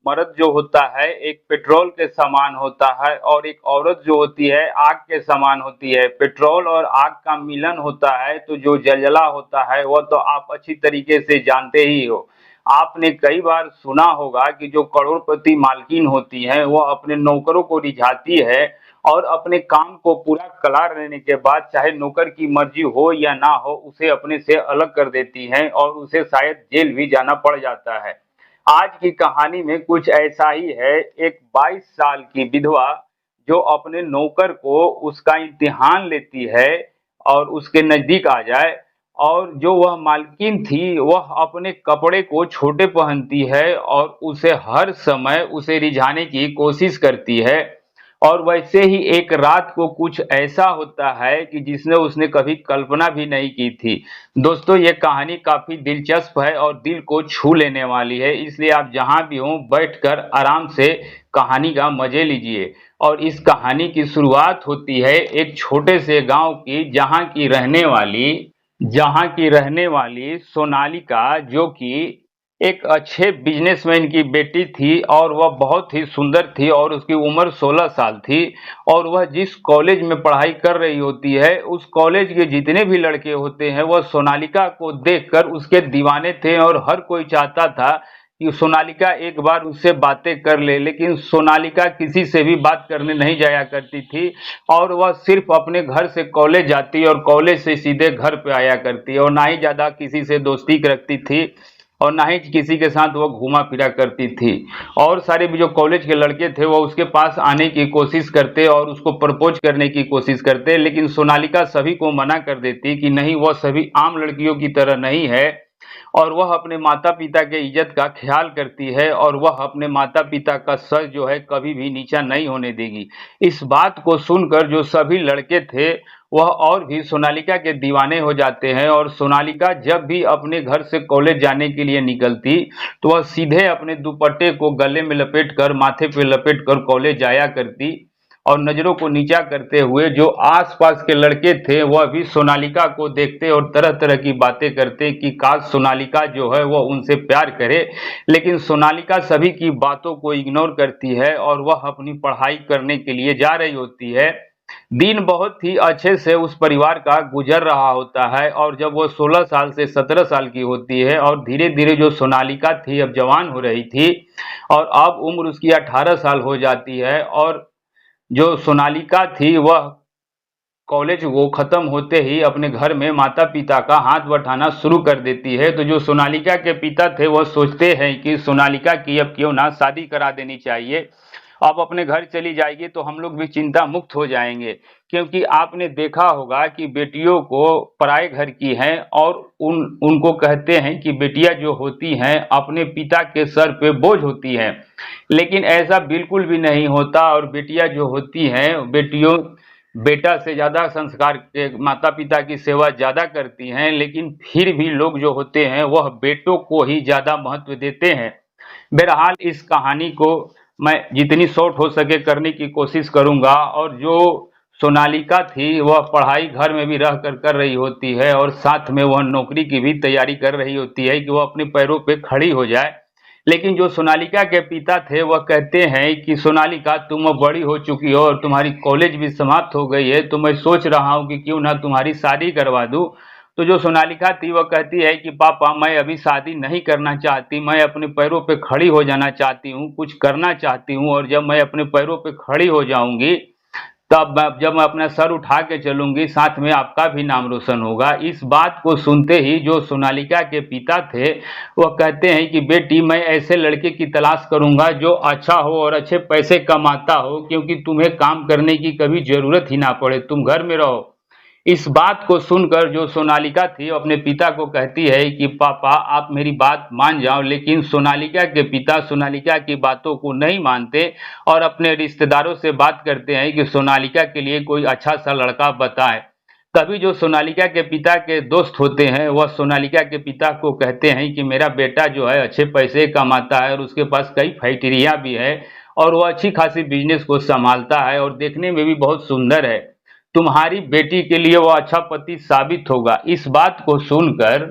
मर्द जो होता है एक पेट्रोल के समान होता है और एक औरत जो होती है आग के समान होती है। पेट्रोल और आग का मिलन होता है तो जो जलजला होता है वह तो आप अच्छी तरीके से जानते ही हो। आपने कई बार सुना होगा कि जो करोड़पति मालकिन होती है वह अपने नौकरों को रिझाती है और अपने काम को पूरा करा लेने के बाद चाहे नौकर की मर्जी हो या ना हो उसे अपने से अलग कर देती है और उसे शायद जेल भी जाना पड़ जाता है। आज की कहानी में कुछ ऐसा ही है। एक 22 साल की विधवा जो अपने नौकर को उसका इम्तिहान लेती है और उसके नजदीक आ जाए और जो वह मालकिन थी वह अपने कपड़े को छोटे पहनती है और उसे हर समय उसे रिझाने की कोशिश करती है। और वैसे ही एक रात को कुछ ऐसा होता है कि जिसने उसने कभी कल्पना भी नहीं की थी। दोस्तों, ये कहानी काफी दिलचस्प है और दिल को छू लेने वाली है, इसलिए आप जहां भी हों बैठकर आराम से कहानी का मजे लीजिए। और इस कहानी की शुरुआत होती है एक छोटे से गांव की जहां की रहने वाली सोनालिका, जो कि एक अच्छे बिजनेसमैन की बेटी थी और वह बहुत ही सुंदर थी और उसकी उम्र 16 साल थी। और वह जिस कॉलेज में पढ़ाई कर रही होती है उस कॉलेज के जितने भी लड़के होते हैं वह सोनालिका को देखकर उसके दीवाने थे और हर कोई चाहता था कि सोनालिका एक बार उससे बातें कर ले, लेकिन सोनालिका किसी से भी बात करने नहीं जाया करती थी और वह सिर्फ अपने घर से कॉलेज जाती और कॉलेज से सीधे घर पे आया करती और ना ही ज्यादा किसी से दोस्ती रखती थी और ना ही किसी के साथ वो घूमा फिरा करती थी। और सारे भी जो कॉलेज के लड़के थे वो उसके पास आने की कोशिश करते और उसको प्रपोज करने की कोशिश करते, लेकिन सोनालिका सभी को मना कर देती कि नहीं, वह सभी आम लड़कियों की तरह नहीं है और वह अपने माता पिता के इज्जत का ख्याल करती है और वह अपने माता पिता का सर जो है कभी भी नीचा नहीं होने देगी। इस बात को सुनकर जो सभी लड़के थे वह और भी सोनालिका के दीवाने हो जाते हैं और सोनालिका जब भी अपने घर से कॉलेज जाने के लिए निकलती तो वह सीधे अपने दुपट्टे को गले में लपेटकर माथे पे लपेटकर कॉलेज जाया करती और नजरों को नीचा करते हुए जो आसपास के लड़के थे वह भी सोनालिका को देखते और तरह तरह की बातें करते कि काश सोनालिका जो है वह उनसे प्यार करे। लेकिन सोनालिका सभी की बातों को इग्नोर करती है और वह अपनी पढ़ाई करने के लिए जा रही होती है। दिन बहुत ही अच्छे से उस परिवार का गुजर रहा होता है और जब वो 16 साल से 17 साल की होती है और धीरे धीरे जो सोनालिका थी अब जवान हो रही थी और अब उम्र उसकी 18 साल हो जाती है और जो सोनालिका थी वह कॉलेज वो खत्म होते ही अपने घर में माता पिता का हाथ बटाना शुरू कर देती है। तो जो सोनालिका के पिता थे वह सोचते हैं कि सोनालिका की अब क्यों ना शादी करा देनी चाहिए, अब अपने घर चली जाएगी तो हम लोग भी चिंता मुक्त हो जाएंगे। क्योंकि आपने देखा होगा कि बेटियों को पराए घर की हैं और उनको कहते हैं कि बेटियां जो होती हैं अपने पिता के सर पे बोझ होती हैं, लेकिन ऐसा बिल्कुल भी नहीं होता। और बेटियां जो होती हैं बेटियों बेटा से ज्यादा संस्कार के माता पिता की सेवा ज्यादा करती हैं, लेकिन फिर भी लोग जो होते हैं वह बेटों को ही ज्यादा महत्व देते हैं। बहरहाल इस कहानी को मैं जितनी शॉर्ट हो सके करने की कोशिश करूंगा। और जो सोनालिका थी वह पढ़ाई घर में भी रह कर रही होती है और साथ में वह नौकरी की भी तैयारी कर रही होती है कि वह अपने पैरों पे खड़ी हो जाए। लेकिन जो सोनालिका के पिता थे वह कहते हैं कि सोनालिका तुम अब बड़ी हो चुकी हो और तुम्हारी कॉलेज भी समाप्त हो गई है, तो मैं सोच रहा हूँ कि क्यों ना तुम्हारी शादी करवा दूं। तो जो सोनालिका थी वह कहती है कि पापा मैं अभी शादी नहीं करना चाहती, मैं अपने पैरों पे खड़ी हो जाना चाहती हूँ, कुछ करना चाहती हूँ और जब मैं अपने पैरों पे खड़ी हो जाऊंगी तब जब मैं अपना सर उठा के चलूंगी साथ में आपका भी नाम रोशन होगा। इस बात को सुनते ही जो सोनालिका के पिता थे वह कहते हैं कि बेटी मैं ऐसे लड़के की तलाश करूंगा जो अच्छा हो और अच्छे पैसे कमाता हो, क्योंकि तुम्हें काम करने की कभी जरूरत ही ना पड़े, तुम घर में रहो। इस बात को सुनकर जो सोनालिका थी अपने पिता को कहती है कि पापा आप मेरी बात मान जाओ, लेकिन सोनालिका के पिता सोनालिका की बातों को नहीं मानते और अपने रिश्तेदारों से बात करते हैं कि सोनालिका के लिए कोई अच्छा सा लड़का बताएं। तभी जो सोनालिका के पिता के दोस्त होते हैं वह सोनालिका के पिता को कहते हैं कि मेरा बेटा जो है अच्छे पैसे कमाता है और उसके पास कई फैक्ट्रियां भी है और वह अच्छी खासी बिजनेस को संभालता है और देखने में भी बहुत सुंदर है, तुम्हारी बेटी के लिए वो अच्छा पति साबित होगा। इस बात को सुनकर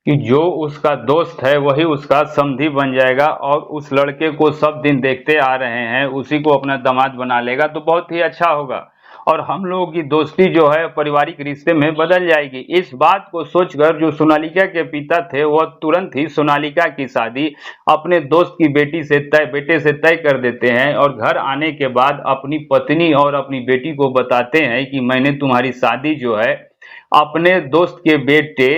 कि जो उसका दोस्त है वही उसका समधी बन जाएगा और उस लड़के को सब दिन देखते आ रहे हैं, उसी को अपना दामाद बना लेगा तो बहुत ही अच्छा होगा और हम लोगों की दोस्ती जो है पारिवारिक रिश्ते में बदल जाएगी। इस बात को सोचकर जो सोनालिका के पिता थे वह तुरंत ही सोनालिका की शादी अपने दोस्त की बेटे से तय कर देते हैं और घर आने के बाद अपनी पत्नी और अपनी बेटी को बताते हैं कि मैंने तुम्हारी शादी जो है अपने दोस्त के बेटे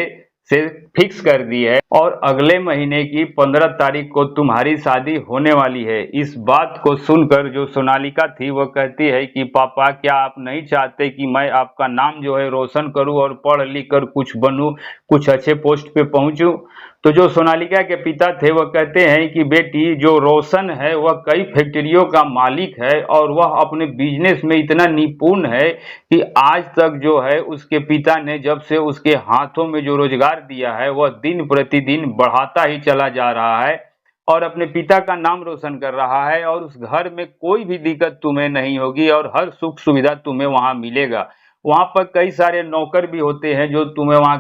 से फिक्स कर दी है और अगले महीने की 15 तारीख को तुम्हारी शादी होने वाली है। इस बात को सुनकर जो सोनालिका थी वह कहती है कि पापा क्या आप नहीं चाहते कि मैं आपका नाम जो है रोशन करूं और पढ़ लिख कर कुछ बनूं, कुछ अच्छे पोस्ट पे पहुंचूं। तो जो सोनालिका के पिता थे वह कहते हैं कि बेटी जो रोशन है वह कई फैक्ट्रियों का मालिक है और वह अपने बिजनेस में इतना निपुण है कि आज तक जो है उसके पिता ने जब से उसके हाथों में जो रोजगार दिया है वह दिन प्रतिदिन बढ़ाता ही चला जा रहा है और अपने पिता का नाम रोशन कर रहा है और उस घर में कोई भी दिक्कत तुम्हें नहीं होगी और हर सुख सुविधा तुम्हें वहां मिलेगा। वहां पर कई सारे नौकर भी होते हैं जो तुम्हें वहां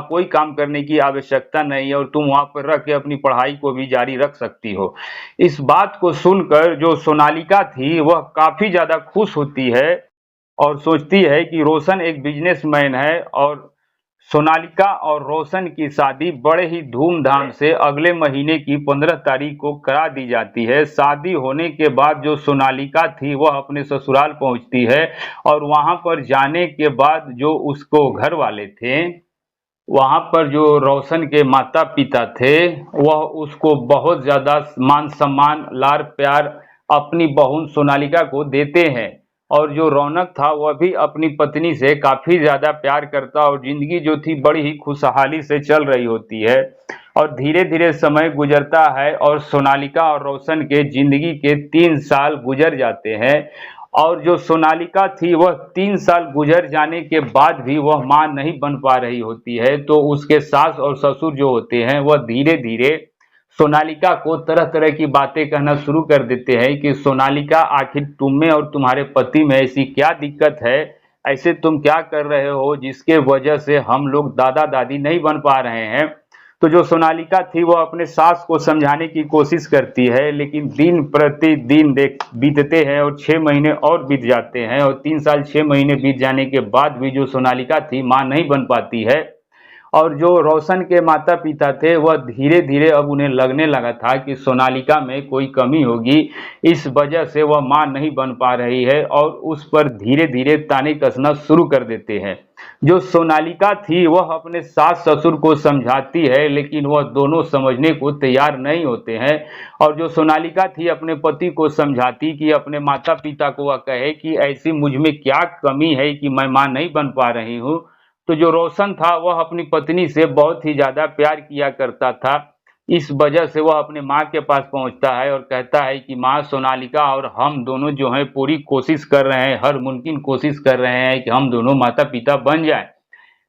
कोई काम करने की आवश्यकता नहीं है और तुम वहां पर रह के अपनी पढ़ाई को भी जारी रख सकती हो। इस बात को सुनकर जो सोनालिका थी वह काफी ज्यादा खुश होती है और सोचती है कि रोशन एक बिजनेसमैन है और सोनालिका और रोशन की शादी बड़े ही धूमधाम से अगले महीने की 15 तारीख को करा दी जाती है। शादी होने के बाद जो सोनालिका थी वह अपने ससुराल पहुंचती है और वहां पर जाने के बाद जो उसको घर वाले थे, वहां पर जो रोशन के माता पिता थे वह उसको बहुत ज्यादा मान सम्मान लाड़ प्यार अपनी बहू सोनालिका को देते हैं और जो रौनक था वह भी अपनी पत्नी से काफी ज्यादा प्यार करता और जिंदगी जो थी बड़ी ही खुशहाली से चल रही होती है। और धीरे धीरे समय गुजरता है और सोनालिका और रोशन के जिंदगी के 3 साल गुजर जाते हैं और जो सोनालिका थी वह 3 साल गुजर जाने के बाद भी वह मां नहीं बन पा रही होती है। तो उसके सास और ससुर जो होते हैं वह धीरे धीरे सोनालिका को तरह तरह की बातें कहना शुरू कर देते हैं कि सोनालिका आखिर तुम में और तुम्हारे पति में ऐसी क्या दिक्कत है, ऐसे तुम क्या कर रहे हो जिसके वजह से हम लोग दादा दादी नहीं बन पा रहे हैं। तो जो सोनालिका थी वो अपने सास को समझाने की कोशिश करती है लेकिन दिन प्रतिदिन देख बीतते हैं और 6 महीने और बीत जाते हैं और 3 साल 6 महीने बीत जाने के बाद भी जो सोनालिका थी मां नहीं बन पाती है और जो रोशन के माता पिता थे वह धीरे धीरे अब उन्हें लगने लगा था कि सोनालिका में कोई कमी होगी, इस वजह से वह मां नहीं बन पा रही है और उस पर धीरे धीरे ताने कसना शुरू कर देते हैं। जो सोनालिका थी वह अपने सास ससुर को समझाती है लेकिन वह दोनों समझने को तैयार नहीं होते हैं और जो सोनालिका थी अपने पति को समझाती कि अपने माता पिता को वह कहे कि ऐसी मुझ में क्या कमी है कि मैं मां नहीं बन पा रही हूँ। तो जो रोशन था वह अपनी पत्नी से बहुत ही ज्यादा प्यार किया करता था, इस वजह से वह अपने माँ के पास पहुंचता है और कहता है कि माँ सोनालिका और हम दोनों जो हैं पूरी कोशिश कर रहे हैं, हर मुमकिन कोशिश कर रहे हैं कि हम दोनों माता पिता बन जाएं,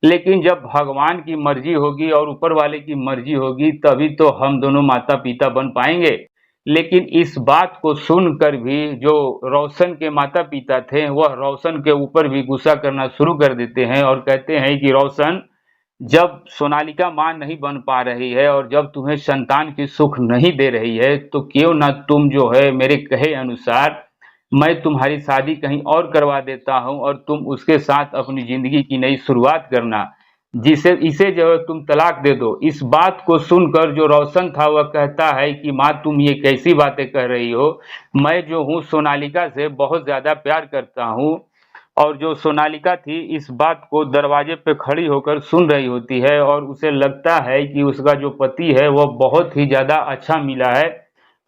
लेकिन जब भगवान की मर्जी होगी और ऊपर वाले की मर्जी होगी तभी तो हम दोनों माता पिता बन पाएंगे। लेकिन इस बात को सुनकर भी जो रोशन के माता पिता थे वह रोशन के ऊपर भी गुस्सा करना शुरू कर देते हैं और कहते हैं कि रोशन, जब सोनालिका मां नहीं बन पा रही है और जब तुम्हें संतान की सुख नहीं दे रही है तो क्यों ना तुम जो है मेरे कहे अनुसार मैं तुम्हारी शादी कहीं और करवा देता हूं और तुम उसके साथ अपनी जिंदगी की नई शुरुआत करना, जिसे इसे जो है तुम तलाक दे दो। इस बात को सुनकर जो रोशन था वह कहता है कि माँ तुम ये कैसी बातें कह रही हो, मैं जो हूँ सोनालिका से बहुत ज्यादा प्यार करता हूँ। और जो सोनालिका थी इस बात को दरवाजे पे खड़ी होकर सुन रही होती है और उसे लगता है कि उसका जो पति है वह बहुत ही ज्यादा अच्छा मिला है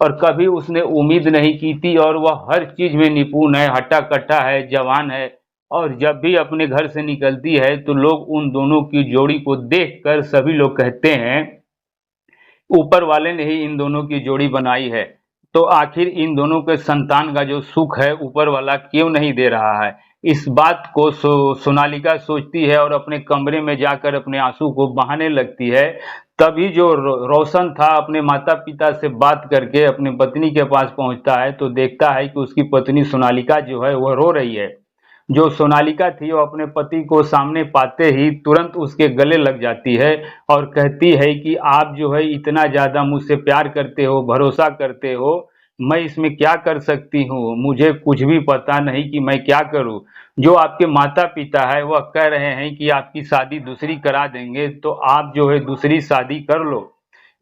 और कभी उसने उम्मीद नहीं की थी और वह हर चीज में निपुण है, हट्टा कट्टा है, जवान है और जब भी अपने घर से निकलती है तो लोग उन दोनों की जोड़ी को देखकर सभी लोग कहते हैं ऊपर वाले ने ही इन दोनों की जोड़ी बनाई है। तो आखिर इन दोनों के संतान का जो सुख है ऊपर वाला क्यों नहीं दे रहा है। इस बात को सोनालिका सोचती है और अपने कमरे में जाकर अपने आंसू को बहाने लगती है। तभी जो रोशन था अपने माता पिता से बात करके अपनी पत्नी के पास पहुंचता है तो देखता है कि उसकी पत्नी सोनालिका जो है वह रो रही है। जो सोनालिका थी वो अपने पति को सामने पाते ही तुरंत उसके गले लग जाती है और कहती है कि आप जो है इतना ज़्यादा मुझसे प्यार करते हो, भरोसा करते हो, मैं इसमें क्या कर सकती हूँ? मुझे कुछ भी पता नहीं कि मैं क्या करूँ? जो आपके माता-पिता हैं वह कह रहे हैं कि आपकी शादी दूसरी करा देंगे, तो आप जो है दूसरी शादी कर लो।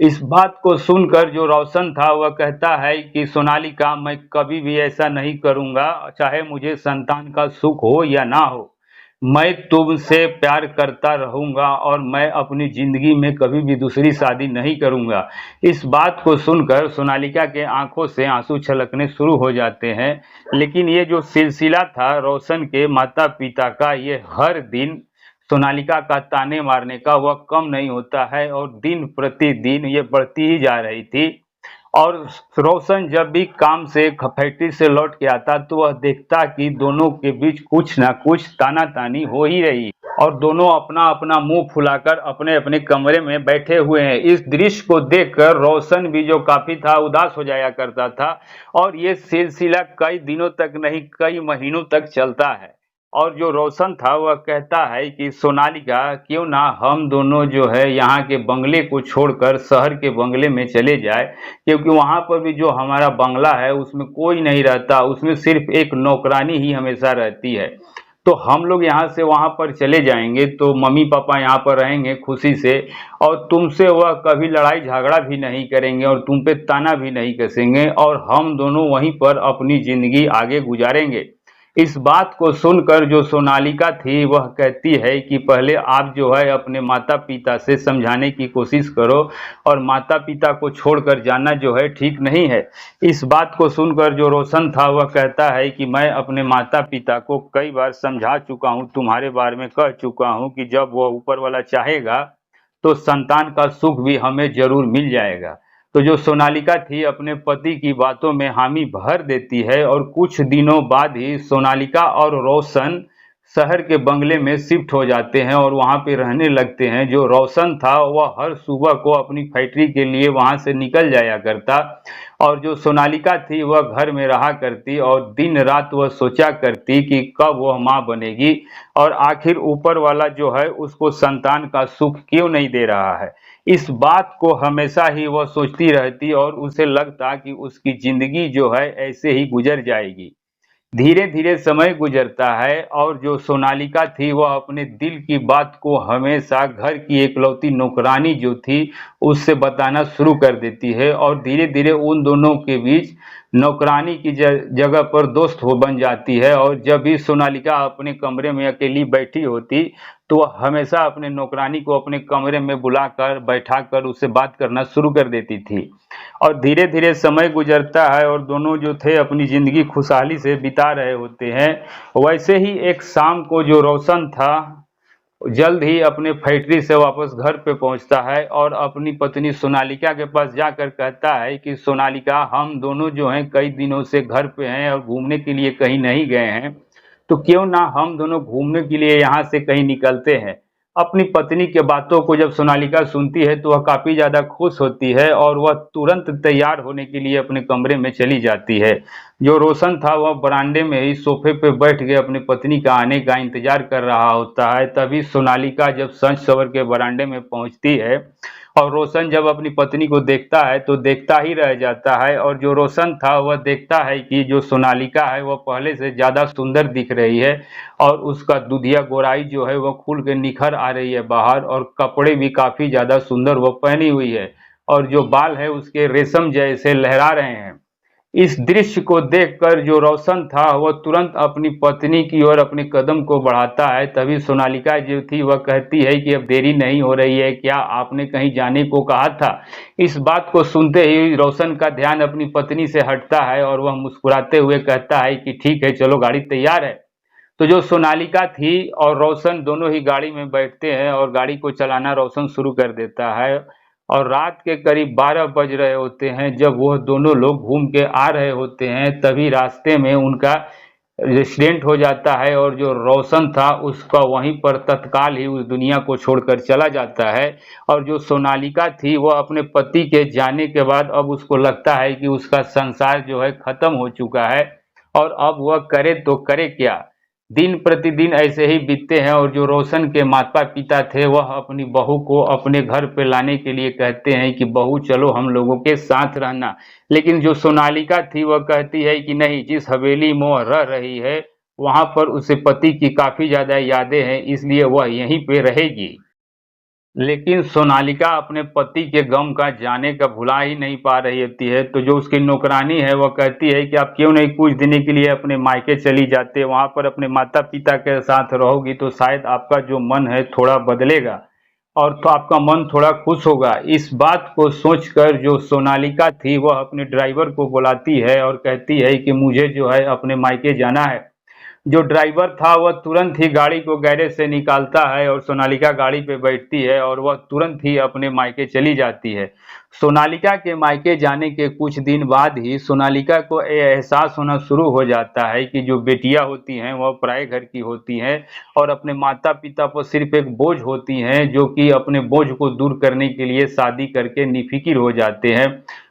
इस बात को सुनकर जो रोशन था वह कहता है कि सोनालिका, मैं कभी भी ऐसा नहीं करूँगा, चाहे मुझे संतान का सुख हो या ना हो। मैं तुमसे प्यार करता रहूँगा और मैं अपनी ज़िंदगी में कभी भी दूसरी शादी नहीं करूँगा। इस बात को सुनकर सोनालिका के आँखों से आँसू छलकने शुरू हो जाते हैं। लेकिन ये जो सिलसिला था रोशन के माता-पिता का, ये हर दिन सोनालिका का ताने मारने का वह कम नहीं होता है और दिन प्रतिदिन ये बढ़ती ही जा रही थी। और रोशन जब भी काम से फैक्ट्री से लौट के आता तो वह देखता कि दोनों के बीच कुछ ना कुछ ताना-तानी हो ही रही और दोनों अपना-अपना मुँह फुलाकर अपने-अपने कमरे में बैठे हुए हैं। इस दृश्य को देखकर रोशन भी जो काफ़ी था उदास हो जाया करता था और ये सिलसिला कई दिनों तक नहीं, कई महीनों तक चलता है। और जो रोशन था वह कहता है कि सोनालिका, क्यों ना हम दोनों जो है यहाँ के बंगले को छोड़कर शहर के बंगले में चले जाए, क्योंकि वहाँ पर भी जो हमारा बंगला है उसमें कोई नहीं रहता, उसमें सिर्फ एक नौकरानी ही हमेशा रहती है। तो हम लोग यहाँ से वहाँ पर चले जाएंगे तो मम्मी पापा यहाँ पर रहेंगे खुशी से और तुमसे वह कभी लड़ाई झगड़ा भी नहीं करेंगे और तुम पे ताना भी नहीं कसेंगे और हम दोनों वहीं पर अपनी ज़िंदगी आगे गुजारेंगे। इस बात को सुनकर जो सोनालिका थी वह कहती है कि पहले आप जो है अपने माता-पिता से समझाने की कोशिश करो और माता-पिता को छोड़कर जाना जो है ठीक नहीं है। इस बात को सुनकर जो रोशन था वह कहता है कि मैं अपने माता-पिता को कई बार समझा चुका हूँ, तुम्हारे बारे में कह चुका हूँ कि जब वह ऊपर वाला चाहेगा तो संतान का सुख भी हमें ज़रूर मिल जाएगा। तो जो सोनालिका थी अपने पति की बातों में हामी भर देती है और कुछ दिनों बाद ही सोनालिका और रोशन शहर के बंगले में शिफ्ट हो जाते हैं और वहाँ पे रहने लगते हैं। जो रोशन था वह हर सुबह को अपनी फैक्ट्री के लिए वहाँ से निकल जाया करता और जो सोनालिका थी वह घर में रहा करती और दिन रात वह सोचा करती कि कब वह माँ बनेगी और आखिर ऊपर वाला जो है उसको संतान का सुख क्यों नहीं दे रहा है। इस बात को हमेशा ही वह सोचती रहती और उसे लगता कि उसकी ज़िंदगी जो है ऐसे ही गुज़र जाएगी। धीरे-धीरे समय गुजरता है और जो सोनालिका थी वह अपने दिल की बात को हमेशा घर की इकलौती नौकरानी जो थी उससे बताना शुरू कर देती है और धीरे-धीरे उन दोनों के बीच नौकरानी की जगह पर दोस्त हो बन जाती है और जब भी सोनालिका अपने कमरे में अकेली बैठी होती तो वह हमेशा अपने नौकरानी को अपने कमरे में बुलाकर बैठाकर उससे बात करना शुरू कर देती थी। और धीरे-धीरे समय गुजरता है और दोनों जो थे अपनी ज़िंदगी खुशहाली से बिता रहे होते हैं। वैसे ही एक शाम को जो रोशन था, जल्द ही अपने फैक्ट्री से वापस घर पे पहुंचता है और अपनी पत्नी सोनालिका के पास जाकर कहता है कि सोनालिका, हम दोनों जो हैं कई दिनों से घर पे हैं और घूमने के लिए कहीं नहीं गए हैं, तो क्यों ना हम दोनों घूमने के लिए यहाँ से कहीं निकलते हैं। अपनी पत्नी के बातों को जब सोनालिका सुनती है तो वह काफ़ी ज़्यादा खुश होती है और वह तुरंत तैयार होने के लिए अपने कमरे में चली जाती है। जो रोशन था वह बरामदे में ही सोफे पे बैठ के अपनी पत्नी का आने का इंतजार कर रहा होता है। तभी सोनालिका जब सज-सवर के बरामदे में पहुंचती है और रोशन जब अपनी पत्नी को देखता है तो देखता ही रह जाता है और जो रोशन था वह देखता है कि जो सोनालिका है वह पहले से ज़्यादा सुंदर दिख रही है और उसका दूधिया गोराई जो है वह खुल के निखर आ रही है बाहर और कपड़े भी काफ़ी ज़्यादा सुंदर वह पहनी हुई है और जो बाल है उसके रेशम जैसे लहरा रहे हैं। इस दृश्य को देखकर जो रोशन था वह तुरंत अपनी पत्नी की ओर अपने कदम को बढ़ाता है। तभी सोनालिका जो थी वह कहती है कि अब देरी नहीं हो रही है, क्या आपने कहीं जाने को कहा था? इस बात को सुनते ही रोशन का ध्यान अपनी पत्नी से हटता है और वह मुस्कुराते हुए कहता है कि ठीक है, चलो गाड़ी तैयार है। तो जो सोनालिका थी और रोशन दोनों ही गाड़ी में बैठते हैं और गाड़ी को चलाना रोशन शुरू कर देता है और रात के करीब 12 बज रहे होते हैं जब वह दोनों लोग घूम के आ रहे होते हैं। तभी रास्ते में उनका एक्सीडेंट हो जाता है और जो रोशन था उसका वहीं पर तत्काल ही उस दुनिया को छोड़कर चला जाता है और जो सोनालिका थी वह अपने पति के जाने के बाद अब उसको लगता है कि उसका संसार जो है खत्म हो चुका है और अब वह करे तो करे क्या। दिन प्रतिदिन ऐसे ही बीतते हैं और जो रोशन के माता पिता थे वह अपनी बहू को अपने घर पे लाने के लिए कहते हैं कि बहू चलो हम लोगों के साथ रहना। लेकिन जो सोनालिका थी वह कहती है कि नहीं, जिस हवेली में वह रह रही है वहां पर उसे पति की काफी ज्यादा यादें हैं, इसलिए वह यहीं पे रहेगी। लेकिन सोनालिका अपने पति के गम का जाने का भुला ही नहीं पा रही होती है, तो जो उसकी नौकरानी है वह कहती है कि आप क्यों नहीं कुछ दिन के लिए अपने मायके चली जाते, वहां पर अपने माता पिता के साथ रहोगी तो शायद आपका जो मन है थोड़ा बदलेगा और तो आपका मन थोड़ा खुश होगा। इस बात को सोचकर जो सोनालिका थी वह अपने ड्राइवर को बुलाती है और कहती है कि मुझे जो है अपने मायके जाना है। जो ड्राइवर था वह तुरंत ही गाड़ी को गैरेज से निकालता है और सोनालिका गाड़ी पे बैठती है और वह तुरंत ही अपने मायके चली जाती है। सोनालिका के मायके जाने के कुछ दिन बाद ही सोनालिका को ये एहसास होना शुरू हो जाता है कि जो बेटियां होती हैं वह पराए घर की होती हैं और अपने माता पिता पर सिर्फ एक बोझ होती हैं, जो कि अपने बोझ को दूर करने के लिए शादी करके निफिकिर हो जाते हैं।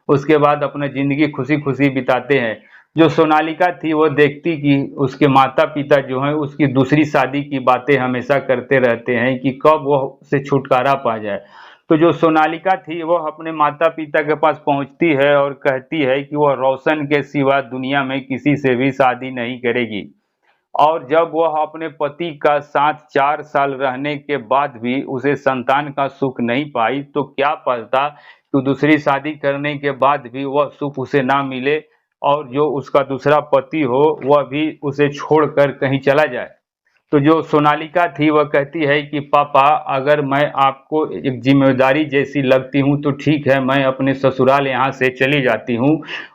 उसके बाद अपना जिंदगी खुशी खुशी बिताते हैं। जो सोनालिका थी वो देखती कि उसके माता पिता जो हैं उसकी दूसरी शादी की बातें हमेशा करते रहते हैं कि कब वह से छुटकारा पा जाए। तो जो सोनालिका थी वह अपने माता पिता के पास पहुंचती है और कहती है कि वह रोशन के सिवा दुनिया में किसी से भी शादी नहीं करेगी। और जब वह अपने पति का साथ 4 साल रहने के बाद भी उसे संतान का सुख नहीं पाई, तो क्या पता कि दूसरी शादी करने के बाद भी वह सुख उसे ना मिले और जो उसका दूसरा पति हो वह भी उसे छोड़कर कहीं चला जाए। तो जो सोनालिका थी वह कहती है कि पापा, अगर मैं आपको एक जिम्मेदारी जैसी लगती हूँ तो ठीक है, मैं अपने ससुराल यहाँ से चली जाती हूँ।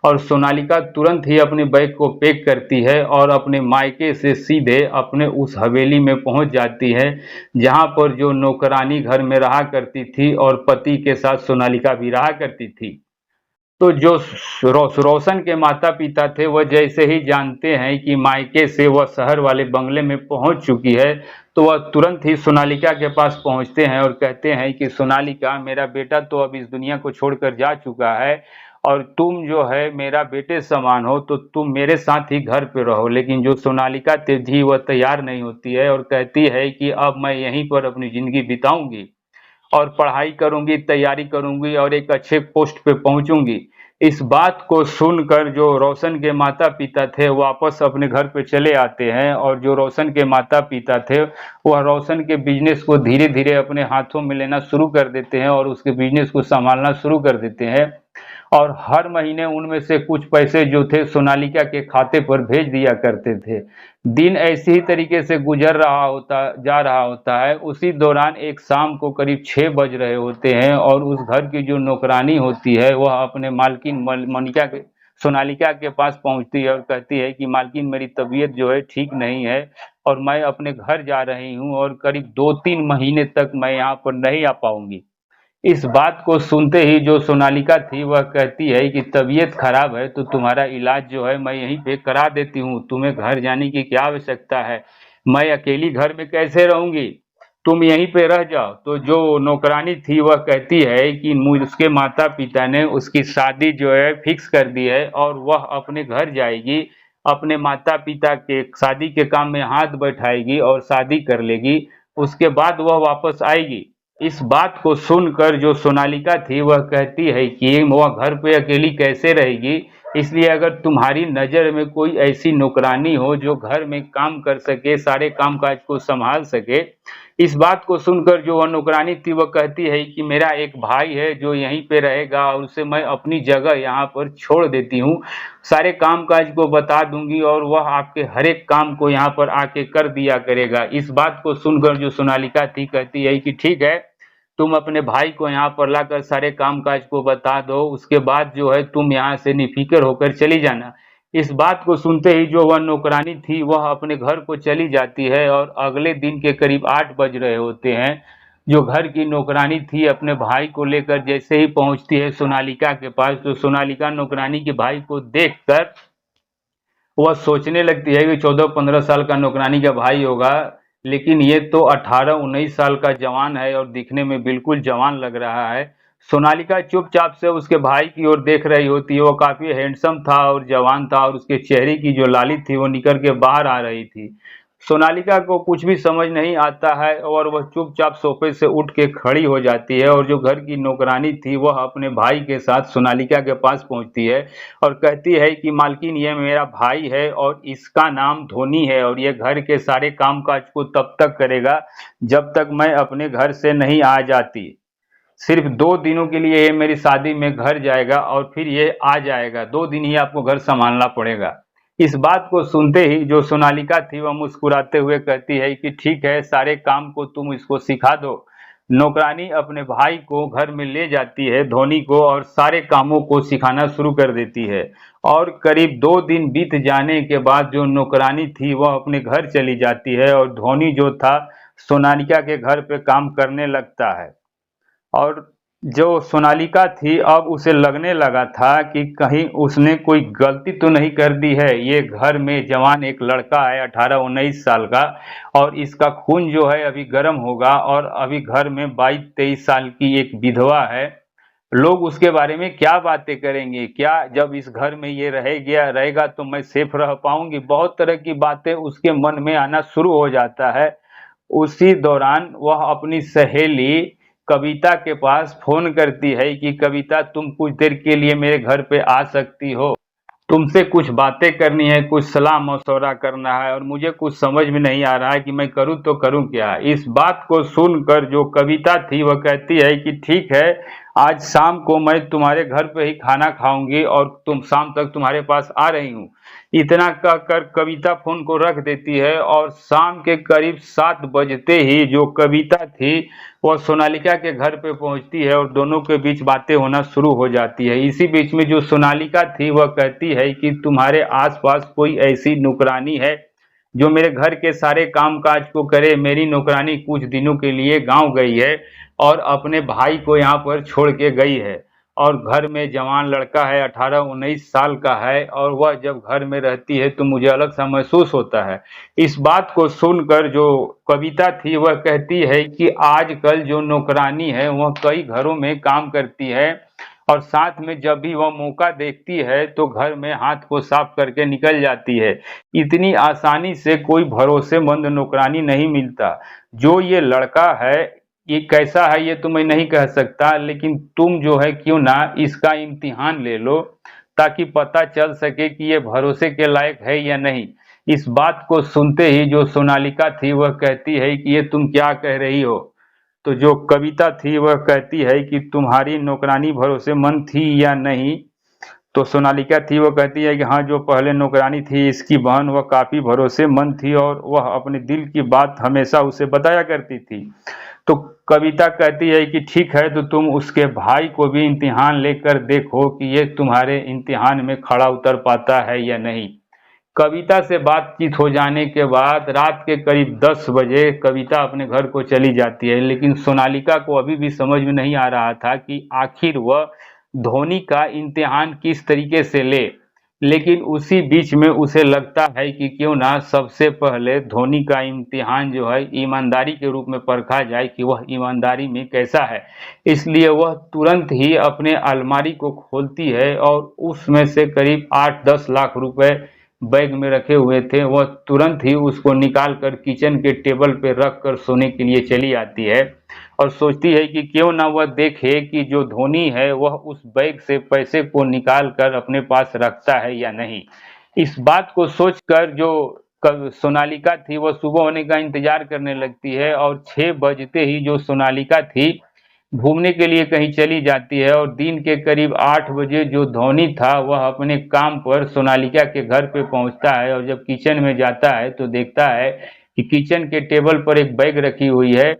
और सोनालिका तुरंत ही अपने बैग को पैक करती है और अपने मायके से सीधे अपने उस हवेली में पहुँच जाती है, जहाँ पर जो नौकरानी घर में रहा करती थी और पति के साथ सोनालिका भी रहा करती थी। तो जो रोशन के माता पिता थे वह जैसे ही जानते हैं कि मायके से वह शहर वाले बंगले में पहुंच चुकी है, तो वह तुरंत ही सोनालिका के पास पहुंचते हैं और कहते हैं कि सोनालिका, मेरा बेटा तो अब इस दुनिया को छोड़कर जा चुका है और तुम जो है मेरा बेटे समान हो, तो तुम मेरे साथ ही घर पे रहो। लेकिन जो सोनालिका थी वह तैयार नहीं होती है और कहती है कि अब मैं यहीं पर अपनी जिंदगी बिताऊंगी और पढ़ाई करूंगी, तैयारी करूंगी और एक अच्छे पोस्ट पे पहुंचूंगी। इस बात को सुनकर जो रोशन के माता पिता थे वापस अपने घर पे चले आते हैं और जो रोशन के माता पिता थे वह रोशन के बिजनेस को धीरे धीरे अपने हाथों में लेना शुरू कर देते हैं और उसके बिजनेस को संभालना शुरू कर देते हैं। और हर महीने उनमें से कुछ पैसे जो थे सोनालिका के खाते पर भेज दिया करते थे। दिन ऐसे ही तरीके से गुजर रहा होता जा रहा होता है। उसी दौरान एक शाम को करीब 6 बज रहे होते हैं और उस घर की जो नौकरानी होती है वह अपने मालकिन मनिका के सोनालिका के पास पहुंचती है और कहती है कि मालकिन, मेरी तबीयत जो है ठीक नहीं है और मैं अपने घर जा रही हूँ और करीब 2-3 महीने तक मैं यहाँ पर नहीं आ पाऊंगी। इस बात को सुनते ही जो सोनालिका थी वह कहती है कि तबीयत खराब है तो तुम्हारा इलाज जो है मैं यहीं पे करा देती हूँ, तुम्हें घर जाने की क्या आवश्यकता है, मैं अकेली घर में कैसे रहूंगी, तुम यहीं पे रह जाओ। तो जो नौकरानी थी वह कहती है कि मुझ उसके माता पिता ने उसकी शादी जो है फिक्स कर दी है और वह अपने घर जाएगी, अपने माता पिता के शादी के काम में हाथ बैठाएगी और शादी कर लेगी, उसके बाद वह वापस आएगी। इस बात को सुनकर जो सोनालिका थी वह कहती है कि वह घर पे अकेली कैसे रहेगी, इसलिए अगर तुम्हारी नज़र में कोई ऐसी नौकरानी हो जो घर में काम कर सके, सारे काम काज को संभाल सके। इस बात को सुनकर जो वह नौकरानी थी वह कहती है कि मेरा एक भाई है जो यहीं पे रहेगा और उसे मैं अपनी जगह यहाँ पर छोड़ देती हूँ, सारे काम काज को बता दूंगी और वह आपके हर एक काम को यहाँ पर आके कर दिया करेगा। इस बात को सुनकर जो सोनालिका थी कहती है कि ठीक है, तुम अपने भाई को यहाँ पर लाकर सारे काम काज को बता दो, उसके बाद जो है तुम यहाँ से निफिक्र होकर चली जाना। इस बात को सुनते ही जो वह नौकरानी थी वह अपने घर को चली जाती है और अगले दिन के करीब 8 बज रहे होते हैं। जो घर की नौकरानी थी अपने भाई को लेकर जैसे ही पहुंचती है सोनालिका के पास, तो सोनालिका नौकरानी के भाई को देखकर वह सोचने लगती है कि 14-15 साल का नौकरानी का भाई होगा, लेकिन ये तो 18-19 साल का जवान है और दिखने में बिल्कुल जवान लग रहा है। सोनालिका चुपचाप से उसके भाई की ओर देख रही होती है। वो काफी हैंडसम था और जवान था और उसके चेहरे की जो लाली थी वो निकल के बाहर आ रही थी। सोनालिका को कुछ भी समझ नहीं आता है और वह चुपचाप सोफे से उठ के खड़ी हो जाती है और जो घर की नौकरानी थी वह अपने भाई के साथ सोनालिका के पास पहुंचती है और कहती है कि मालकिन ये मेरा भाई है और इसका नाम धोनी है और ये घर के सारे कामकाज को तब तक करेगा जब तक मैं अपने घर से नहीं आ जाती। सिर्फ 2 दिनों के लिए ये मेरी शादी में घर जाएगा और फिर ये आ जाएगा, 2 दिन ही आपको घर संभालना पड़ेगा। इस बात को सुनते ही जो सोनालिका थी वह मुस्कुराते हुए कहती है कि ठीक है, सारे काम को तुम इसको सिखा दो। नौकरानी अपने भाई को घर में ले जाती है धोनी को और सारे कामों को सिखाना शुरू कर देती है और करीब 2 दिन बीत जाने के बाद जो नौकरानी थी वह अपने घर चली जाती है और धोनी जो था सोनालिका के घर पे काम करने लगता है। और जो सोनालिका थी अब उसे लगने लगा था कि कहीं उसने कोई गलती तो नहीं कर दी है। ये घर में जवान एक लड़का है 18-19 साल का और इसका खून जो है अभी गर्म होगा और अभी घर में 22-23 साल की एक विधवा है। लोग उसके बारे में क्या बातें करेंगे, क्या जब इस घर में ये रहेगा तो मैं सेफ रह पाऊंगी, बहुत तरह की बातें उसके मन में आना शुरू हो जाता है। उसी दौरान वह अपनी सहेली कविता के पास फोन करती है कि कविता, तुम कुछ देर के लिए मेरे घर पे आ सकती हो? तुमसे कुछ बातें करनी है, कुछ सलाह मशवरा करना है और मुझे कुछ समझ में नहीं आ रहा है कि मैं करूं तो करूं क्या। इस बात को सुनकर जो कविता थी वह कहती है कि ठीक है, आज शाम को मैं तुम्हारे घर पे ही खाना खाऊंगी और तुम शाम तक तुम्हारे पास आ रही हूँ। इतना कहकर कविता फोन को रख देती है और शाम के करीब 7 बजते ही जो कविता थी वह सोनालिका के घर पे पहुंचती है और दोनों के बीच बातें होना शुरू हो जाती है। इसी बीच में जो सोनालिका थी वह कहती है कि तुम्हारे आसपास कोई ऐसी नौकरानी है जो मेरे घर के सारे कामकाज को करे। मेरी नौकरानी कुछ दिनों के लिए गांव गई है और अपने भाई को यहाँ पर छोड़ के गई है और घर में जवान लड़का है 18-19 साल का है और वह जब घर में रहती है तो मुझे अलग सा महसूस होता है। इस बात को सुनकर जो कविता थी वह कहती है कि आजकल जो नौकरानी है वह कई घरों में काम करती है और साथ में जब भी वह मौका देखती है तो घर में हाथ को साफ करके निकल जाती है। इतनी आसानी से कोई भरोसेमंद नौकरानी नहीं मिलता। जो ये लड़का है ये कैसा है ये तो मैं नहीं कह सकता, लेकिन तुम जो है क्यों ना इसका इम्तिहान ले लो ताकि पता चल सके कि ये भरोसे के लायक है या नहीं। इस बात को सुनते ही जो सोनालिका थी वह कहती है कि ये तुम क्या कह रही हो? तो जो कविता थी वह कहती है कि तुम्हारी नौकरानी भरोसेमंद थी या नहीं? तो सोनालिका थी वो कहती है कि हाँ, जो पहले नौकरानी थी इसकी बहन वह काफी भरोसेमंद थी और वह अपने दिल की बात हमेशा उसे बताया करती थी। तो कविता कहती है कि ठीक है, तो तुम उसके भाई को भी इम्तिहान लेकर देखो कि ये तुम्हारे इम्तिहान में खड़ा उतर पाता है या नहीं। कविता से बातचीत हो जाने के बाद रात के करीब 10 बजे कविता अपने घर को चली जाती है, लेकिन सोनालिका को अभी भी समझ में नहीं आ रहा था कि आखिर वह धोनी का इम्तिहान किस तरीके से ले। लेकिन उसी बीच में उसे लगता है कि क्यों ना सबसे पहले धोनी का इम्तिहान जो है ईमानदारी के रूप में परखा जाए कि वह ईमानदारी में कैसा है। इसलिए वह तुरंत ही अपने अलमारी को खोलती है और उसमें से करीब 8-10 लाख रुपए बैग में रखे हुए थे वह तुरंत ही उसको निकाल कर किचन के टेबल पे रख कर सोने के लिए चली आती है और सोचती है कि क्यों ना वह देखे कि जो धोनी है वह उस बैग से पैसे को निकाल कर अपने पास रखता है या नहीं। इस बात को सोचकर जो सोनालिका थी वह सुबह होने का इंतजार करने लगती है और 6 बजते ही जो सोनालिका थी घूमने के लिए कहीं चली जाती है और दिन के करीब 8 बजे जो धोनी था वह अपने काम पर सोनालिका के घर पे पहुंचता है और जब किचन में जाता है तो देखता है कि किचन के टेबल पर एक बैग रखी हुई है।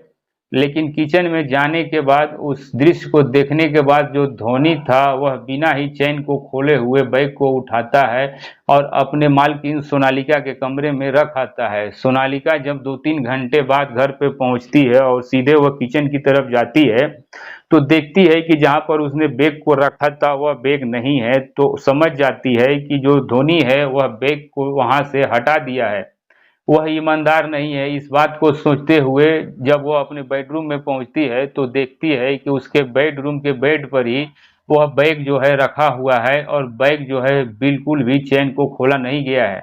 लेकिन किचन में जाने के बाद उस दृश्य को देखने के बाद जो धोनी था वह बिना ही चैन को खोले हुए बैग को उठाता है और अपने मालकिन सोनालिका के कमरे में रख आता है। सोनालिका जब 2-3 घंटे बाद घर पे पहुंचती है और सीधे वह किचन की तरफ जाती है तो देखती है कि जहां पर उसने बैग को रखा था वह बैग नहीं है, तो समझ जाती है कि जो धोनी है वह बैग को वहां से हटा दिया है, वह ईमानदार नहीं है। इस बात को सोचते हुए जब वो अपने बेडरूम में पहुंचती है तो देखती है कि उसके बेडरूम के बेड पर ही वह बैग जो है रखा हुआ है और बैग जो है बिल्कुल भी चैन को खोला नहीं गया है।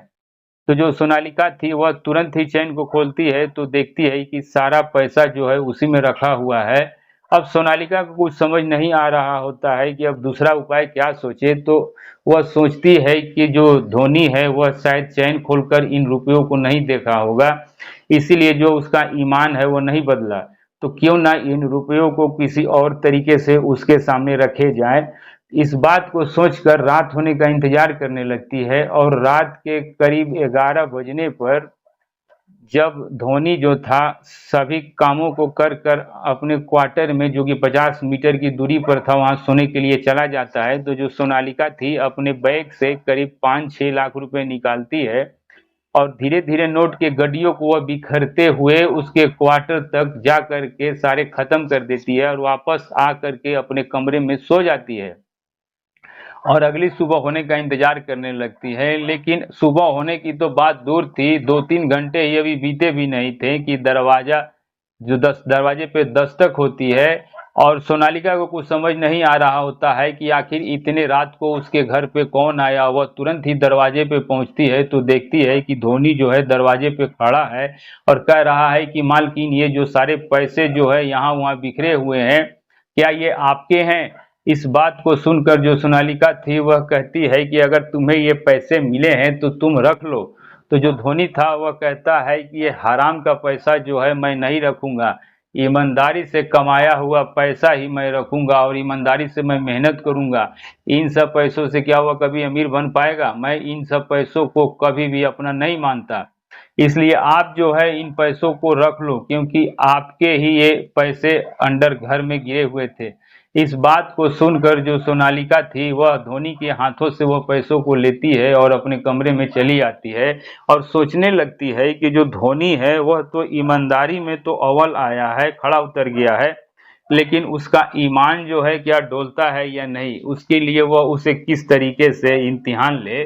तो जो सोनालिका थी वह तुरंत ही चैन को खोलती है तो देखती है कि सारा पैसा जो है उसी में रखा हुआ है। अब सोनालिका को कुछ समझ नहीं आ रहा होता है कि अब दूसरा उपाय क्या सोचे, तो वह सोचती है कि जो धोनी है वह शायद चैन खोलकर इन रुपयों को नहीं देखा होगा, इसीलिए जो उसका ईमान है वो नहीं बदला। तो क्यों ना इन रुपयों को किसी और तरीके से उसके सामने रखे जाए। इस बात को सोचकर रात होने का इंतजार करने लगती है और रात के करीब 11 बजने पर जब धोनी जो था सभी कामों को कर कर अपने क्वार्टर में, जो कि 50 मीटर की दूरी पर था, वहां सोने के लिए चला जाता है, तो जो सोनालिका थी अपने बैग से करीब 5-6 लाख रुपए निकालती है और धीरे धीरे नोट के गड्डियों को वह बिखरते हुए उसके क्वार्टर तक जा करके सारे खत्म कर देती है और वापस आ करके अपने कमरे में सो जाती है और अगली सुबह होने का इंतजार करने लगती है। लेकिन सुबह होने की तो बात दूर थी, 2-3 घंटे ही अभी बीते भी नहीं थे कि दरवाजे पे दस्तक होती है और सोनालिका को कुछ समझ नहीं आ रहा होता है कि आखिर इतने रात को उसके घर पे कौन आया। वह तुरंत ही दरवाजे पे पहुंचती है तो देखती है कि धोनी जो है दरवाजे पे खड़ा है और कह रहा है कि मालकिन, ये जो सारे पैसे जो है यहाँ वहाँ बिखरे हुए हैं, क्या ये आपके हैं? इस बात को सुनकर जो सोनालिका थी वह कहती है कि अगर तुम्हें ये पैसे मिले हैं तो तुम रख लो। तो जो धोनी था वह कहता है कि ये हराम का पैसा जो है मैं नहीं रखूंगा, ईमानदारी से कमाया हुआ पैसा ही मैं रखूंगा और ईमानदारी से मैं मेहनत करूंगा। इन सब पैसों से क्या वह कभी अमीर बन पाएगा? मैं इन सब पैसों को कभी भी अपना नहीं मानता, इसलिए आप जो है इन पैसों को रख लो, क्योंकि आपके ही ये पैसे अंडर घर में गिरे हुए थे। इस बात को सुनकर जो सोनालिका थी वह धोनी के हाथों से वह पैसों को लेती है और अपने कमरे में चली आती है और सोचने लगती है कि जो धोनी है वह तो ईमानदारी में तो अव्वल आया है, खड़ा उतर गया है, लेकिन उसका ईमान जो है क्या डोलता है या नहीं, उसके लिए वह उसे किस तरीके से इम्तिहान ले।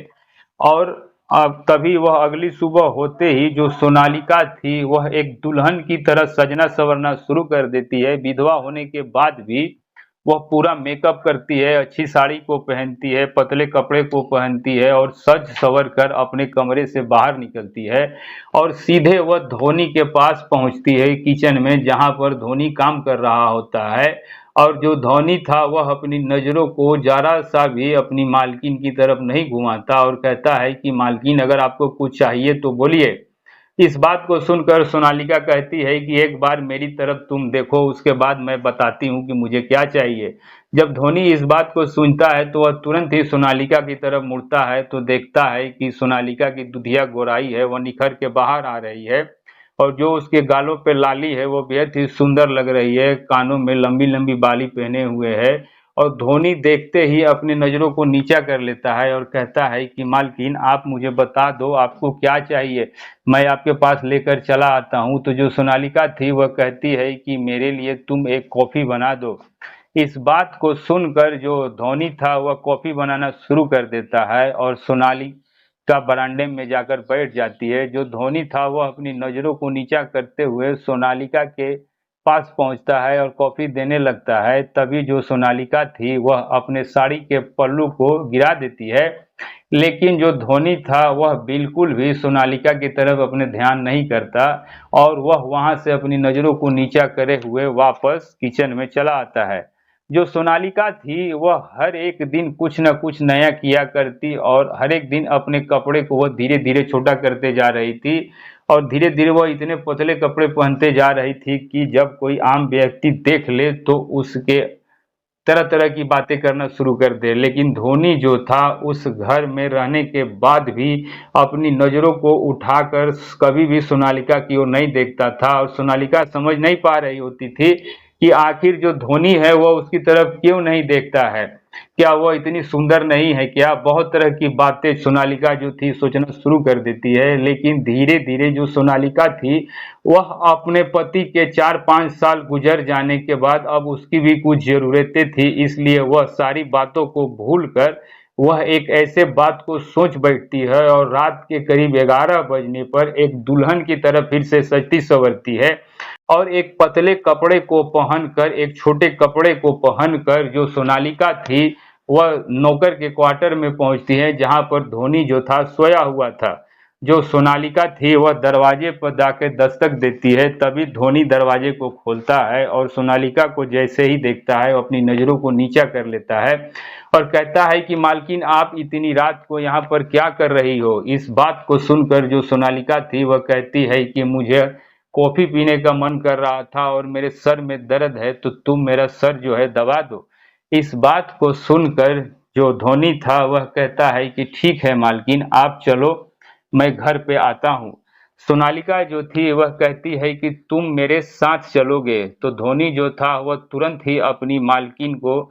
और अब तभी वह अगली सुबह होते ही जो सोनालिका थी वह एक दुल्हन की तरह सजना संवरना शुरू कर देती है। विधवा होने के बाद भी वह पूरा मेकअप करती है, अच्छी साड़ी को पहनती है, पतले कपड़े को पहनती है और सज संवर कर अपने कमरे से बाहर निकलती है और सीधे वह धोनी के पास पहुंचती है किचन में, जहां पर धोनी काम कर रहा होता है। और जो धोनी था वह अपनी नज़रों को जरा सा भी अपनी मालकिन की तरफ नहीं घुमाता और कहता है कि मालकिन, अगर आपको कुछ चाहिए तो बोलिए। इस बात को सुनकर सोनालिका कहती है कि एक बार मेरी तरफ तुम देखो, उसके बाद मैं बताती हूँ कि मुझे क्या चाहिए। जब धोनी इस बात को सुनता है तो वह तुरंत ही सोनालिका की तरफ मुड़ता है तो देखता है कि सोनालिका की दुधिया गोराई है वह निखर के बाहर आ रही है और जो उसके गालों पे लाली है वो बेहद ही सुंदर लग रही है, कानों में लंबी लंबी बाली पहने हुए है। और धोनी देखते ही अपनी नज़रों को नीचा कर लेता है और कहता है कि मालकिन, आप मुझे बता दो आपको क्या चाहिए, मैं आपके पास लेकर चला आता हूँ। तो जो सोनालिका थी वह कहती है कि मेरे लिए तुम एक कॉफ़ी बना दो। इस बात को सुनकर जो धोनी था वह कॉफ़ी बनाना शुरू कर देता है और सोनालिका बरामदे में जाकर बैठ जाती है। जो धोनी था वह अपनी नज़रों को नीचा करते हुए सोनालिका के पास पहुंचता है और कॉफ़ी देने लगता है। तभी जो सोनालिका थी वह अपने साड़ी के पल्लू को गिरा देती है, लेकिन जो धोनी था वह बिल्कुल भी सोनालिका की तरफ अपने ध्यान नहीं करता और वह वहां से अपनी नज़रों को नीचा करे हुए वापस किचन में चला आता है। जो सोनालिका थी वह हर एक दिन कुछ न कुछ नया किया करती और हर एक दिन अपने कपड़े को वह धीरे धीरे छोटा करते जा रही थी और धीरे धीरे वह इतने पतले कपड़े पहनते जा रही थी कि जब कोई आम व्यक्ति देख ले तो उसके तरह तरह की बातें करना शुरू कर दे। लेकिन धोनी जो था उस घर में रहने के बाद भी अपनी नज़रों को उठाकर कभी भी सोनालिका की ओर नहीं देखता था और सोनालिका समझ नहीं पा रही होती थी कि आखिर जो धोनी है वह उसकी तरफ क्यों नहीं देखता है, क्या वह इतनी सुंदर नहीं है क्या? बहुत तरह की बातें सोनालिका जो थी सोचना शुरू कर देती है। लेकिन धीरे धीरे जो सोनालिका थी वह अपने पति के 4-5 साल गुजर जाने के बाद अब उसकी भी कुछ ज़रूरतें थी, इसलिए वह सारी बातों को भूलकर वह एक ऐसे बात को सोच बैठती है और रात के करीब 11 बजने पर एक दुल्हन की तरह फिर से सजती संवरती है और एक पतले कपड़े को पहनकर, एक छोटे कपड़े को पहनकर जो सोनालिका थी वह नौकर के क्वार्टर में पहुंचती है, जहां पर धोनी जो था सोया हुआ था। जो सोनालिका थी वह दरवाजे पर जाकर दस्तक देती है, तभी धोनी दरवाजे को खोलता है और सोनालिका को जैसे ही देखता है वो अपनी नज़रों को नीचा कर लेता है और कहता है कि मालकिन आप इतनी रात को यहाँ पर क्या कर रही हो। इस बात को सुनकर जो सोनालिका थी वह कहती है कि मुझे कॉफ़ी पीने का मन कर रहा था और मेरे सर में दर्द है, तो तुम मेरा सर जो है दबा दो। इस बात को सुनकर जो धोनी था वह कहता है कि ठीक है मालकिन, आप चलो, मैं घर पे आता हूँ। सोनालिका जो थी वह कहती है कि तुम मेरे साथ चलोगे, तो धोनी जो था वह तुरंत ही अपनी मालकिन को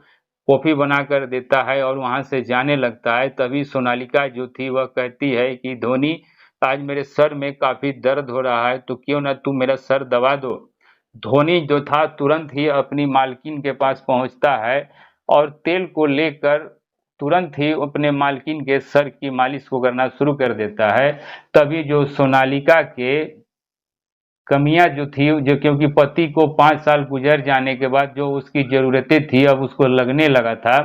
कॉफी बनाकर देता है और वहां से जाने लगता है। तभी सोनालिका जो थी वह कहती है कि धोनी, आज मेरे सर में काफी दर्द हो रहा है, तो क्यों ना तुम मेरा सर दबा दो। धोनी जो था तुरंत ही अपनी मालकिन के पास पहुंचता है और तेल को लेकर तुरंत ही अपने मालकिन के सर की मालिश को करना शुरू कर देता है। तभी जो सोनालिका के कमियां जो थी, जो क्योंकि पति को 5 साल गुजर जाने के बाद जो उसकी ज़रूरतें थी अब उसको लगने लगा था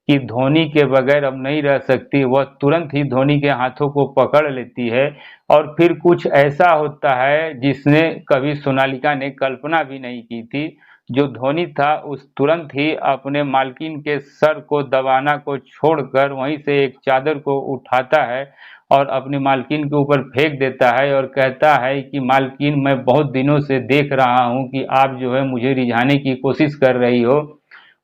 कि धोनी के बगैर अब नहीं रह सकती। वह तुरंत ही धोनी के हाथों को पकड़ लेती है और फिर कुछ ऐसा होता है जिसने कभी सोनालिका ने कल्पना भी नहीं की थी। जो धोनी था उस तुरंत ही अपने मालकिन के सर को दबाना को छोड़कर वहीं से एक चादर को उठाता है और अपनी मालकिन के ऊपर फेंक देता है और कहता है कि मालकिन, मैं बहुत दिनों से देख रहा हूँ कि आप जो है मुझे रिझाने की कोशिश कर रही हो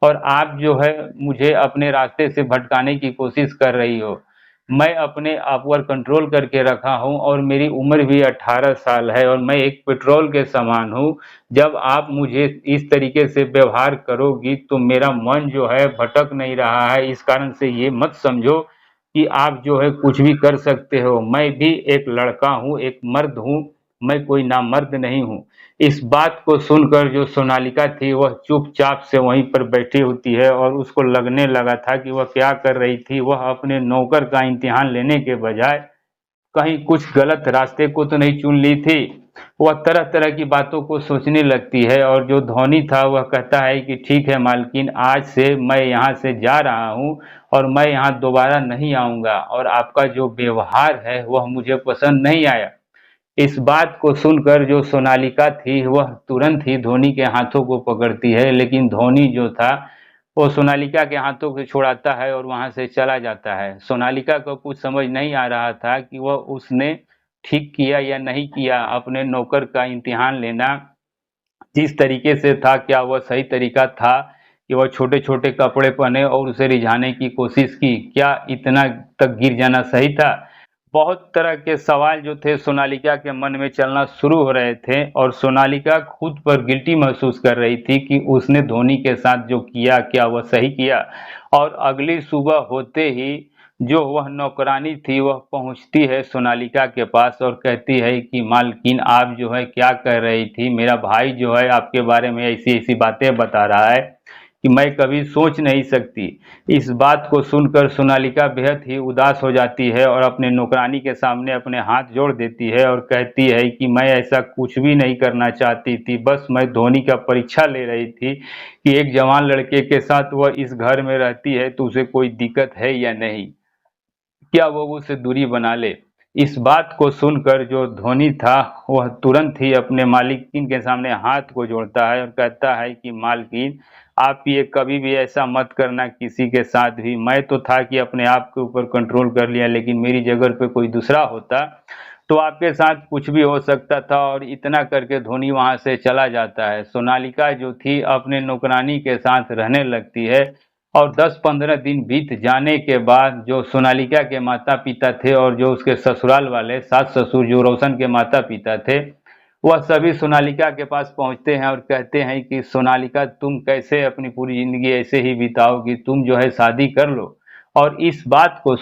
और आप जो है मुझे अपने रास्ते से भटकाने की कोशिश कर रही हो। मैं अपने आप पर कंट्रोल करके रखा हूँ और मेरी उम्र भी 18 साल है और मैं एक पेट्रोल के समान हूँ। जब आप मुझे इस तरीके से व्यवहार करोगी तो मेरा मन जो है भटक नहीं रहा है। इस कारण से ये मत समझो कि आप जो है कुछ भी कर सकते हो। मैं भी एक लड़का हूँ, एक मर्द हूँ, मैं कोई नामर्द नहीं हूँ। इस बात को सुनकर जो सोनालिका थी वह चुपचाप से वहीं पर बैठी होती है और उसको लगने लगा था कि वह क्या कर रही थी। वह अपने नौकर का इम्तिहान लेने के बजाय कहीं कुछ गलत रास्ते को तो नहीं चुन ली थी। वह तरह तरह की बातों को सोचने लगती है और जो धोनी था वह कहता है कि ठीक है मालकिन, आज से मैं यहाँ से जा रहा हूँ और मैं यहाँ दोबारा नहीं आऊँगा और आपका जो व्यवहार है वह मुझे पसंद नहीं आया। इस बात को सुनकर जो सोनालिका थी वह तुरंत ही धोनी के हाथों को पकड़ती है, लेकिन धोनी जो था वो सोनालिका के हाथों को छुड़ाता है और वहां से चला जाता है। सोनालिका को कुछ समझ नहीं आ रहा था कि वह उसने ठीक किया या नहीं किया। अपने नौकर का इम्तिहान लेना जिस तरीके से था, क्या वह सही तरीका था कि वह छोटे छोटे कपड़े पहने और उसे रिझाने की कोशिश की? क्या इतना तक गिर जाना सही था? बहुत तरह के सवाल जो थे सोनालिका के मन में चलना शुरू हो रहे थे और सोनालिका खुद पर गिल्टी महसूस कर रही थी कि उसने धोनी के साथ जो किया क्या वह सही किया। और अगली सुबह होते ही जो वह नौकरानी थी वह पहुंचती है सोनालिका के पास और कहती है कि मालकिन, आप जो है क्या कर रही थी, मेरा भाई जो है आपके बारे में ऐसी ऐसी बातें बता रहा है कि मैं कभी सोच नहीं सकती। इस बात को सुनकर सोनालिका बेहद ही उदास हो जाती है और अपने नौकरानी के सामने अपने हाथ जोड़ देती है और कहती है कि मैं ऐसा कुछ भी नहीं करना चाहती थी, बस मैं धोनी का परीक्षा ले रही थी कि एक जवान लड़के के साथ वह इस घर में रहती है तो उसे कोई दिक्कत है या नहीं, क्या वो उससे दूरी बना ले। इस बात को सुनकर जो धोनी था वह तुरंत ही अपने मालिकिन के सामने हाथ को जोड़ता है और कहता है कि मालकिन, आप ये कभी भी ऐसा मत करना किसी के साथ भी। मैं तो था कि अपने आप के ऊपर कंट्रोल कर लिया, लेकिन मेरी जगह पे कोई दूसरा होता तो आपके साथ कुछ भी हो सकता था। और इतना करके धोनी वहां से चला जाता है। सोनालिका जो थी अपने नौकरानी के साथ रहने लगती है और 10-15 दिन बीत जाने के बाद जो सोनालिका के माता पिता थे और जो उसके ससुराल वाले सास ससुर जो रोशन के माता पिता थे, वह सभी सोनालिका के पास पहुंचते हैं और कहते हैं कि सोनालिका, तुम कैसे अपनी पूरी जिंदगी ऐसे ही बिताओगी, तुम जो है शादी कर लो। और इस बात को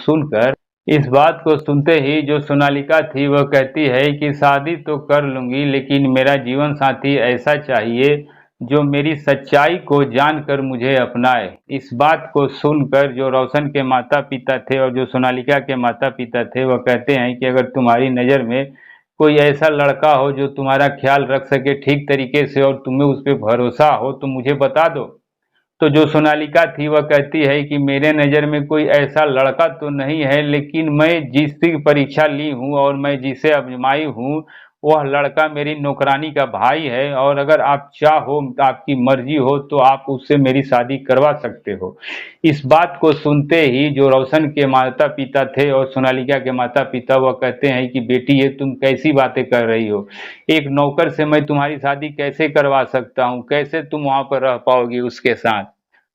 सुनते ही जो सोनालिका थी वह कहती है कि शादी तो कर लूंगी, लेकिन मेरा जीवन साथी ऐसा चाहिए जो मेरी सच्चाई को जानकर मुझे अपनाए। इस बात को सुनकर जो रोशन के माता पिता थे और जो सोनालिका के माता पिता थे वह कहते हैं कि अगर तुम्हारी नज़र में कोई ऐसा लड़का हो जो तुम्हारा ख्याल रख सके ठीक तरीके से और तुम्हें उस पर भरोसा हो तो मुझे बता दो। तो जो सोनालिका थी वह कहती है कि मेरे नज़र में कोई ऐसा लड़का तो नहीं है, लेकिन मैं जिसकी परीक्षा ली हूँ और मैं जिसे आजमाई हूँ, वह लड़का मेरी नौकरानी का भाई है और अगर आप चाहो, आपकी मर्जी हो तो आप उससे मेरी शादी करवा सकते हो। इस बात को सुनते ही जो रोशन के माता-पिता थे और सोनालिका के माता-पिता, वह कहते हैं कि बेटी ये तुम कैसी बातें कर रही हो? एक नौकर से मैं तुम्हारी शादी कैसे करवा सकता हूँ? कैसे तुम वहाँ पर रह पाओगी उसके साथ?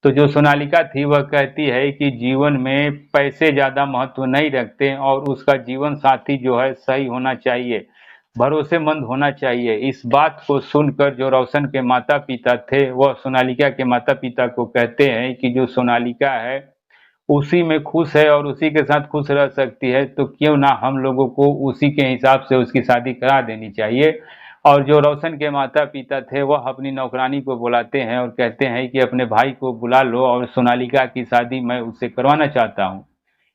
तो जो सोनालिका थी वह कहती है कि जीवन में पैसे ज़्यादा महत्व नहीं रखते और उसका जीवन साथी जो है सही होना चाहिए, भरोसेमंद होना चाहिए। इस बात को सुनकर जो रोशन के माता-पिता थे, वह सोनालिका के माता-पिता को कहते हैं कि जो सोनालिका है, उसी में खुश है और उसी के साथ खुश रह सकती है, तो क्यों ना हम लोगों को उसी के हिसाब से उसकी शादी करा देनी चाहिए। और जो रोशन के माता-पिता थे, वह अपनी नौकरानी को बुलाते हैं और कहते हैं कि अपने भाई को बुला लो और सोनालिका की शादी मैं उससे करवाना चाहता हूँ।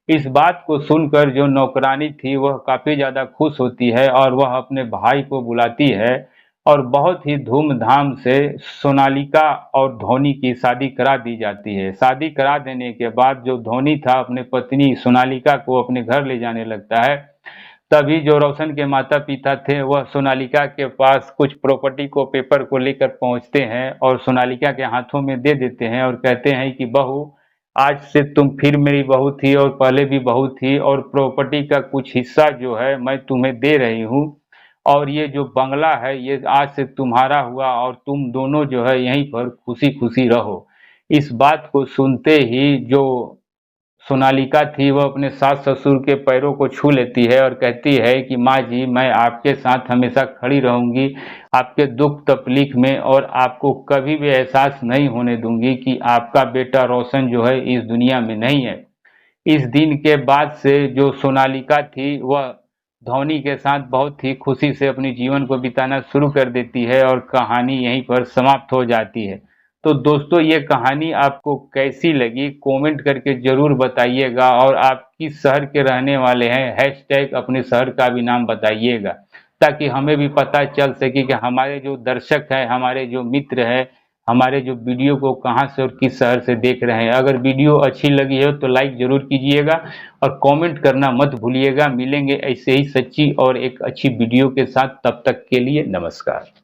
इस बात को सुनकर जो नौकरानी थी वह काफ़ी ज़्यादा खुश होती है और वह अपने भाई को बुलाती है और बहुत ही धूमधाम से सोनालिका और धोनी की शादी करा दी जाती है। शादी करा देने के बाद जो धोनी था अपने पत्नी सोनालिका को अपने घर ले जाने लगता है। तभी जो रोशन के माता-पिता थे वह सोनालिका के पास कुछ प्रॉपर्टी को पेपर को लेकर पहुँचते हैं और सोनालिका के हाथों में दे देते हैं और कहते हैं कि बहू, आज से तुम फिर मेरी बहू थी और पहले भी बहू थी और प्रॉपर्टी का कुछ हिस्सा जो है मैं तुम्हें दे रही हूँ और ये जो बंगला है ये आज से तुम्हारा हुआ और तुम दोनों जो है यहीं पर खुशी-खुशी रहो। इस बात को सुनते ही जो सोनालिका थी वह अपने सास-ससुर के पैरों को छू लेती है और कहती है कि माँ जी, मैं आपके साथ हमेशा खड़ी रहूँगी, आपके दुख-तकलीफ में और आपको कभी भी एहसास नहीं होने दूँगी कि आपका बेटा रोशन जो है इस दुनिया में नहीं है। इस दिन के बाद से जो सोनालिका थी वह धोनी के साथ बहुत ही खुशी से अपने जीवन को बिताना शुरू कर देती है और कहानी यहीं पर समाप्त हो जाती है। तो दोस्तों, ये कहानी आपको कैसी लगी कमेंट करके ज़रूर बताइएगा और आप किस शहर के रहने वाले हैं हैशटैग अपने शहर का भी नाम बताइएगा, ताकि हमें भी पता चल सके कि हमारे जो दर्शक हैं, हमारे जो मित्र हैं, हमारे जो वीडियो को कहाँ से और किस शहर से देख रहे हैं। अगर वीडियो अच्छी लगी हो तो लाइक ज़रूर कीजिएगा और कमेंट करना मत भूलिएगा। मिलेंगे ऐसे ही सच्ची और एक अच्छी वीडियो के साथ, तब तक के लिए नमस्कार।